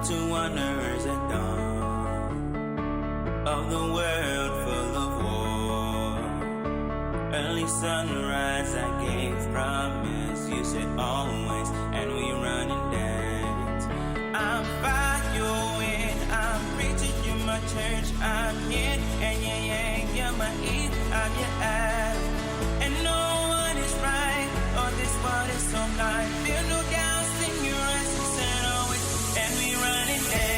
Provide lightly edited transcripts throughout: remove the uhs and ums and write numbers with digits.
to wanderers at dawn of the world full of war. Early sunrise I gave promise, you said always, and we run and dance. I'm following, I'm preaching, you're my church, I'm yin and yang, you're my eve, I'm your ass. And no one is right, or this world is so blind. Feel no doubt, sing your essence and always, and we run and dance.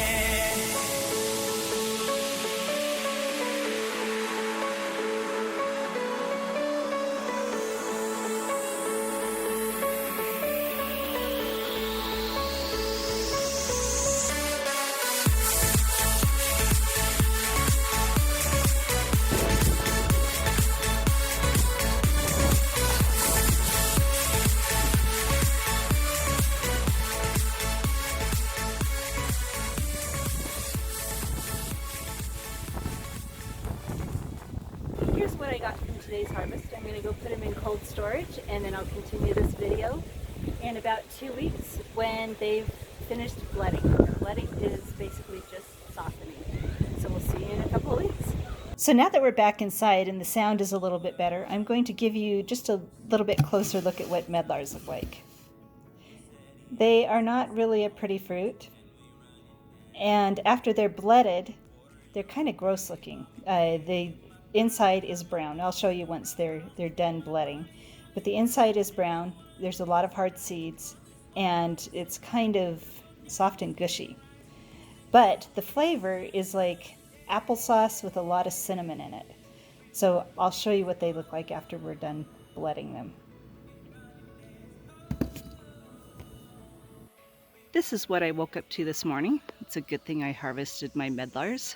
Here's what I got from today's harvest. I'm going to go put them in cold storage and then I'll continue this video in about 2 weeks when they've finished bledding. Bledding is basically just softening. So we'll see you in a couple of weeks. So now that we're back inside and the sound is a little bit better, I'm going to give you just a little bit closer look at what medlars look like. They are not really a pretty fruit, and after they're bledded, they're kind of gross looking. The inside is brown. I'll show you once they're done bledding. But the inside is brown. There's a lot of hard seeds, and it's kind of soft and gushy. But the flavor is like applesauce with a lot of cinnamon in it. So I'll show you what they look like after we're done bledding them. This is what I woke up to this morning. It's a good thing I harvested my medlars.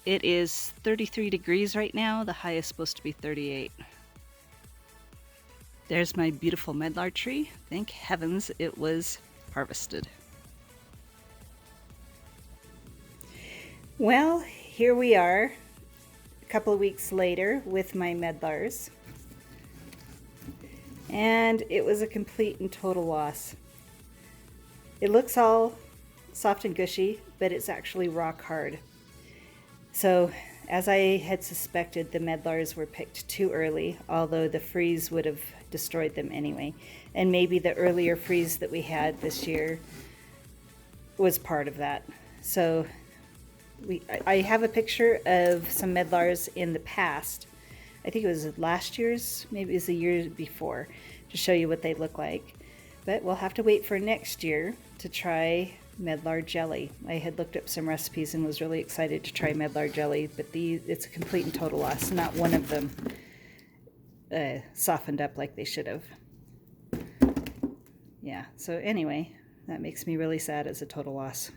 It is 33 degrees right now. The high is supposed to be 38. There's my beautiful medlar tree. Thank heavens it was harvested. Well, here we are a couple of weeks later with my medlars. And it was a complete and total loss. It looks all soft and gushy, but it's actually rock hard. So, as I had suspected, the medlars were picked too early, although the freeze would have destroyed them anyway. And maybe the earlier freeze that we had this year was part of that. So, I have a picture of some medlars in the past. I think it was last year's, maybe it was the year before, to show you what they look like. But we'll have to wait for next year to try medlar jelly. I had looked up some recipes and was really excited to try medlar jelly, but it's a complete and total loss. Not one of them softened up like they should have. Yeah, so anyway, that makes me really sad. It's a total loss.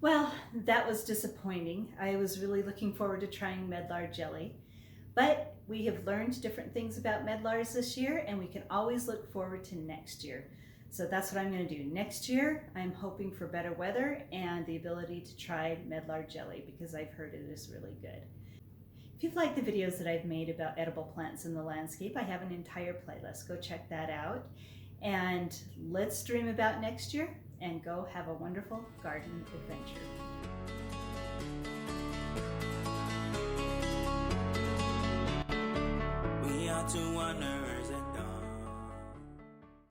Well, that was disappointing. I was really looking forward to trying medlar jelly. But we have learned different things about medlars this year, and we can always look forward to next year. So that's what I'm going to do. Next year, I'm hoping for better weather and the ability to try medlar jelly because I've heard it is really good. If you've liked the videos that I've made about edible plants in the landscape, I have an entire playlist. Go check that out. And let's dream about next year and go have a wonderful garden adventure. We are to wonder.